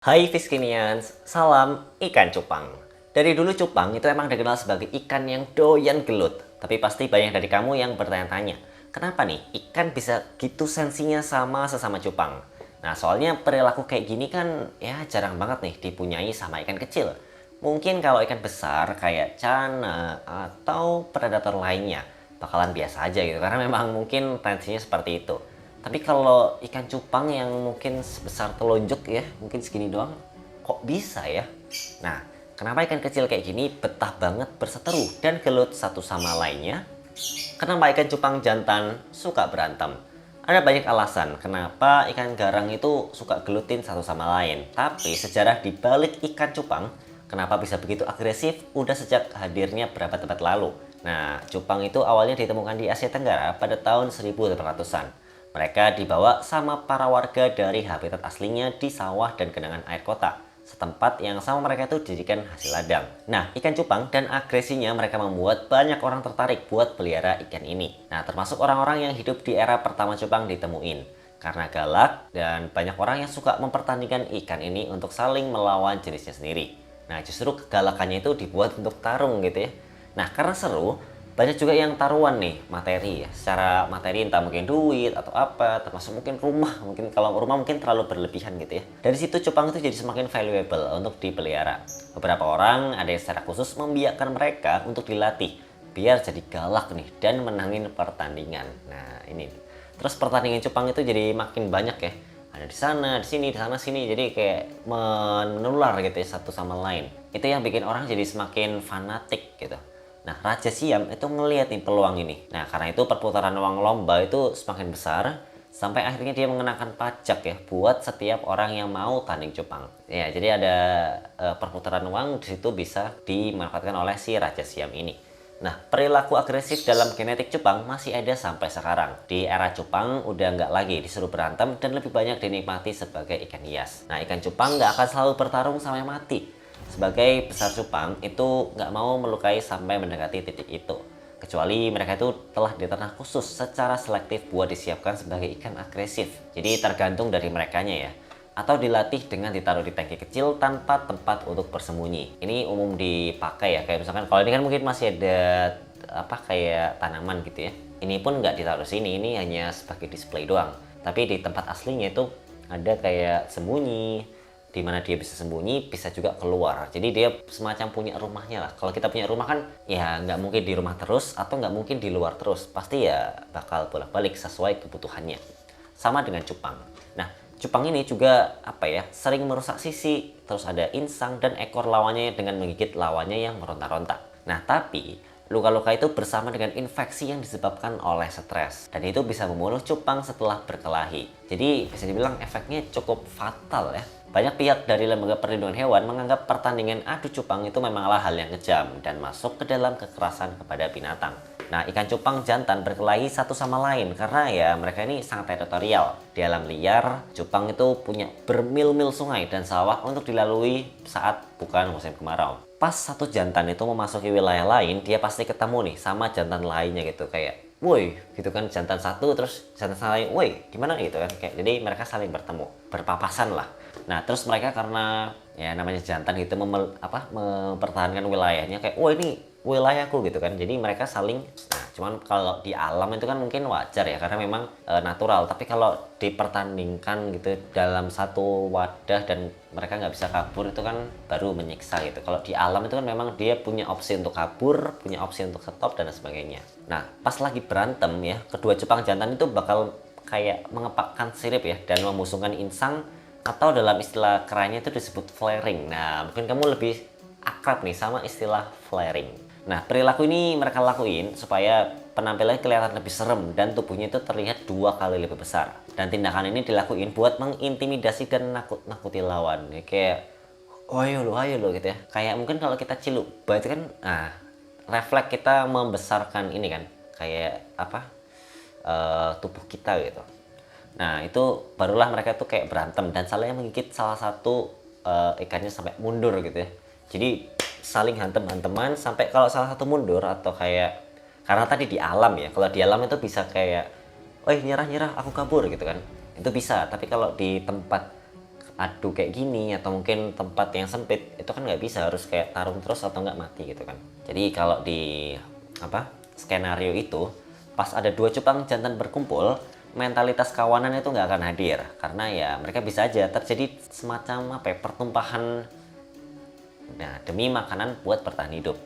Hai Fiskinians, salam ikan cupang. Dari dulu cupang itu emang dikenal sebagai ikan yang doyan gelut. Tapi pasti banyak dari kamu yang bertanya-tanya, kenapa nih ikan bisa gitu sensinya sama sesama cupang? Nah soalnya perilaku kayak gini kan ya jarang banget nih dipunyai sama ikan kecil. Mungkin kalau ikan besar kayak cana atau predator lainnya bakalan biasa aja gitu, karena memang mungkin tensinya seperti itu. Tapi kalau ikan cupang yang mungkin sebesar telunjuk ya, mungkin segini doang, kok bisa ya? Nah, kenapa ikan kecil kayak gini betah banget berseteru dan gelut satu sama lainnya? Kenapa ikan cupang jantan suka berantem? Ada banyak alasan kenapa ikan garang itu suka gelutin satu sama lain. Tapi sejarah di balik ikan cupang, kenapa bisa begitu agresif, udah sejak hadirnya berapa abad lalu. Nah, cupang itu awalnya ditemukan di Asia Tenggara pada tahun 1800-an. Mereka dibawa sama para warga dari habitat aslinya di sawah dan genangan air kota, setempat yang sama mereka itu dijadikan hasil ladang. Nah, ikan cupang dan agresinya mereka membuat banyak orang tertarik buat pelihara ikan ini. Nah, termasuk orang-orang yang hidup di era pertama cupang ditemuin. Karena galak dan banyak orang yang suka mempertandingkan ikan ini untuk saling melawan jenisnya sendiri. Nah, justru kegalakannya itu dibuat untuk tarung gitu ya. Nah, karena seru, banyak juga yang taruhan nih materi ya, secara materi entah mungkin duit atau apa, termasuk mungkin rumah. Mungkin kalau rumah mungkin terlalu berlebihan gitu ya. Dari situ cupang itu jadi semakin valuable untuk dipelihara. Beberapa orang ada yang secara khusus membiarkan mereka untuk dilatih biar jadi galak nih dan menangin pertandingan. Nah ini nih. Terus pertandingan cupang itu jadi makin banyak ya, ada di sana, di sini, di sana, sini. Jadi kayak menular gitu ya satu sama lain. Itu yang bikin orang jadi semakin fanatik gitu. Nah, Raja Siam itu ngelihat nih peluang ini. Nah, karena itu perputaran uang lomba itu semakin besar, sampai akhirnya dia mengenakan pajak ya buat setiap orang yang mau tanding cupang. Ya, jadi ada perputaran uang di situ bisa dimanfaatkan oleh si Raja Siam ini. Nah, perilaku agresif dalam genetik cupang masih ada sampai sekarang. Di era cupang udah nggak lagi disuruh berantem dan lebih banyak dinikmati sebagai ikan hias. Nah, ikan cupang nggak akan selalu bertarung sampai mati. Sebagai besar cupang itu nggak mau melukai sampai mendekati titik itu. Kecuali mereka itu telah diternak khusus secara selektif buat disiapkan sebagai ikan agresif. Jadi tergantung dari merekanya ya. Atau dilatih dengan ditaruh di tangki kecil tanpa tempat untuk bersembunyi. Ini umum dipakai ya, kayak misalkan kalau ini kan mungkin masih ada apa kayak tanaman gitu ya. Ini pun nggak ditaruh sini, ini hanya sebagai display doang. Tapi di tempat aslinya itu ada kayak sembunyi, di mana dia bisa sembunyi, bisa juga keluar. Jadi dia semacam punya rumahnya lah. Kalau kita punya rumah kan ya nggak mungkin di rumah terus atau nggak mungkin di luar terus. Pasti ya bakal bolak-balik sesuai kebutuhannya. Sama dengan cupang. Nah, cupang ini juga apa ya, sering merusak sisi, terus ada insang dan ekor lawannya dengan menggigit lawannya yang meronta-ronta. Nah, tapi luka-luka itu bersama dengan infeksi yang disebabkan oleh stres. Dan itu bisa membunuh cupang setelah berkelahi. Jadi bisa dibilang efeknya cukup fatal ya. Banyak pihak dari Lembaga Perlindungan Hewan menganggap pertandingan adu cupang itu memanglah hal yang kejam dan masuk ke dalam kekerasan kepada binatang. Nah, ikan cupang jantan berkelahi satu sama lain karena ya mereka ini sangat teritorial. Di alam liar, cupang itu punya bermil-mil sungai dan sawah untuk dilalui saat bukan musim kemarau. Pas satu jantan itu memasuki wilayah lain, dia pasti ketemu nih sama jantan lainnya gitu, kayak woi gitu kan, jantan satu terus jantan lain, woi gimana gitu kan, kayak jadi mereka saling bertemu, berpapasan lah. Nah, terus mereka karena ya namanya jantan gitu mempertahankan wilayahnya, kayak wah ini wilayahku gitu kan. Jadi mereka saling. Nah, cuman kalau di alam itu kan mungkin wajar ya karena memang natural. Tapi kalau dipertandingkan gitu dalam satu wadah dan mereka nggak bisa kabur, itu kan baru menyiksa gitu. Kalau di alam itu kan memang dia punya opsi untuk kabur, punya opsi untuk stop dan sebagainya. Nah, pas lagi berantem ya, kedua cupang jantan itu bakal kayak mengepakkan sirip ya dan membusungkan insang, atau dalam istilah kerennya itu disebut flaring. Nah, mungkin kamu lebih akrab nih sama istilah flaring. Nah, perilaku ini mereka lakuin supaya penampilannya kelihatan lebih serem dan tubuhnya itu terlihat 2 kali lebih besar. Dan tindakan ini dilakuin buat mengintimidasi dan nakut-nakuti lawan. Ya, kayak, oh ayo lo gitu ya. Kayak mungkin kalau kita ciluk, berarti kan, refleks kita membesarkan ini kan, kayak apa, tubuh kita gitu. Nah, itu barulah mereka tuh kayak berantem dan saling menggigit salah satu ikannya sampai mundur gitu ya. Jadi saling hantem-hanteman sampai kalau salah satu mundur atau kayak, karena tadi di alam ya, kalau di alam itu bisa kayak, oh nyerah aku kabur gitu kan, itu bisa. Tapi kalau di tempat adu kayak gini atau mungkin tempat yang sempit, itu kan nggak bisa, harus kayak tarung terus atau nggak mati gitu kan. Jadi kalau di skenario itu pas ada dua cupang jantan berkumpul, mentalitas kawanan itu nggak akan hadir karena ya mereka bisa aja terjadi semacam pertumpahan demi makanan buat bertahan hidup.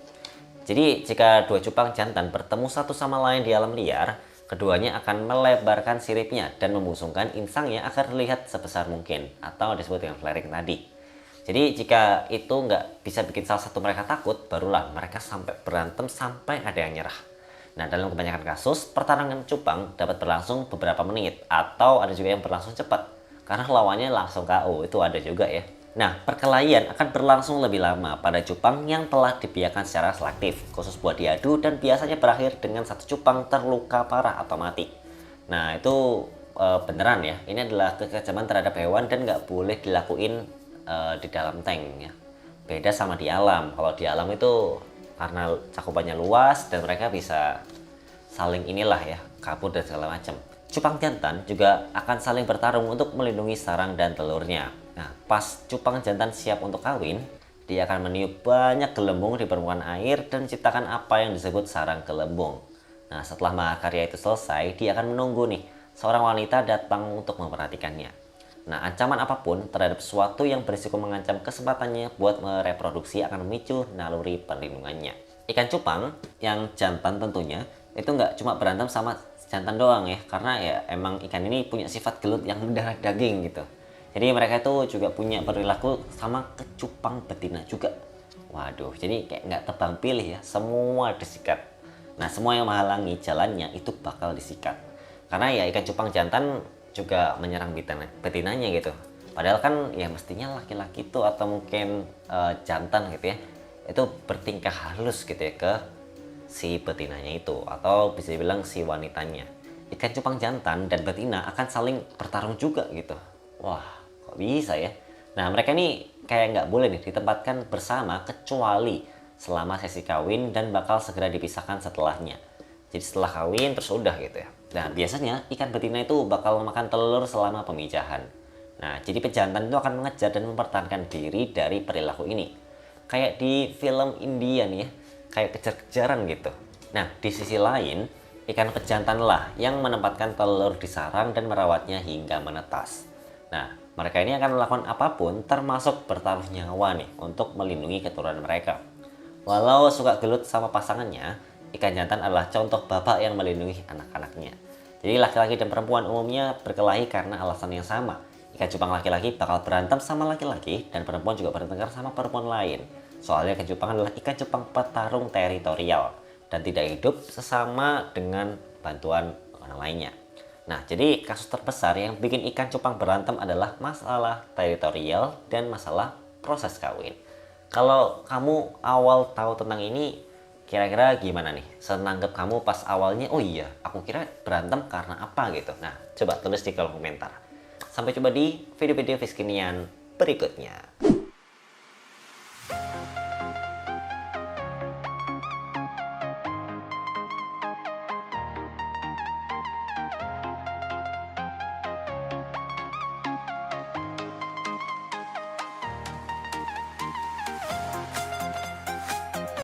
Jadi jika dua cupang jantan bertemu satu sama lain di alam liar, keduanya akan melebarkan siripnya dan membusungkan insangnya agar terlihat sebesar mungkin, atau disebut dengan flaring tadi. Jadi jika itu nggak bisa bikin salah satu mereka takut, barulah mereka sampai berantem sampai ada yang nyerah. Nah, dalam kebanyakan kasus, pertarungan cupang dapat berlangsung beberapa menit, atau ada juga yang berlangsung cepat, karena lawannya langsung KO, itu ada juga ya. Nah, perkelahian akan berlangsung lebih lama pada cupang yang telah dibiarkan secara selektif, khusus buat diadu, dan biasanya berakhir dengan satu cupang terluka parah atau mati. Nah, itu beneran ya, ini adalah kekejaman terhadap hewan dan nggak boleh dilakuin di dalam tank ya. Beda sama di alam, kalau di alam itu karena cakupannya luas dan mereka bisa saling inilah ya, kabur dan segala macam. Cupang jantan juga akan saling bertarung untuk melindungi sarang dan telurnya. Nah, pas cupang jantan siap untuk kawin, dia akan meniup banyak gelembung di permukaan air dan menciptakan apa yang disebut sarang gelembung. Nah, setelah mahakarya itu selesai, dia akan menunggu nih seorang wanita datang untuk memperhatikannya. Nah, ancaman apapun terhadap sesuatu yang berisiko mengancam kesempatannya buat mereproduksi akan memicu naluri perlindungannya. Ikan cupang yang jantan tentunya itu nggak cuma berantem sama jantan doang ya, karena ya emang ikan ini punya sifat gelut yang mendarah daging gitu. Jadi mereka itu juga punya perilaku sama kecupang betina juga. Waduh, jadi kayak nggak tebang pilih ya, semua disikat. Nah, semua yang menghalangi jalannya itu bakal disikat. Karena ya ikan cupang jantan juga menyerang betinanya gitu. Padahal kan ya mestinya laki-laki itu atau mungkin jantan gitu ya, itu bertingkah halus gitu ya ke si betinanya itu, atau bisa dibilang si wanitanya. Ikan cupang jantan dan betina akan saling bertarung juga gitu. Wah, kok bisa ya? Nah, mereka ini kayak nggak boleh nih ditempatkan bersama kecuali selama sesi kawin dan bakal segera dipisahkan setelahnya. Jadi setelah kawin terus udah gitu ya. Nah, biasanya ikan betina itu bakal makan telur selama pemijahan. Nah, jadi pejantan itu akan mengejar dan mempertahankan diri dari perilaku ini. Kayak di film India nih ya, kayak kejar-kejaran gitu. Nah, di sisi lain, ikan pejantan lah yang menempatkan telur di sarang dan merawatnya hingga menetas. Nah, mereka ini akan melakukan apapun termasuk bertaruh nyawa nih untuk melindungi keturunan mereka. Walau suka gelut sama pasangannya, ikan jantan adalah contoh bapak yang melindungi anak-anaknya. Jadi laki-laki dan perempuan umumnya berkelahi karena alasan yang sama. Ikan cupang laki-laki bakal berantem sama laki-laki dan perempuan juga bertengkar sama perempuan lain. Soalnya ikan cupang adalah ikan cupang petarung teritorial dan tidak hidup sesama dengan bantuan orang lainnya. Nah, jadi kasus terbesar yang bikin ikan cupang berantem adalah masalah teritorial dan masalah proses kawin. Kalau kamu awal tahu tentang ini, kira-kira gimana nih? Senanggap kamu pas awalnya, oh iya, aku kira berantem karena apa gitu. Nah, coba tulis di kolom komentar. Sampai jumpa di video-video Fiskinian berikutnya.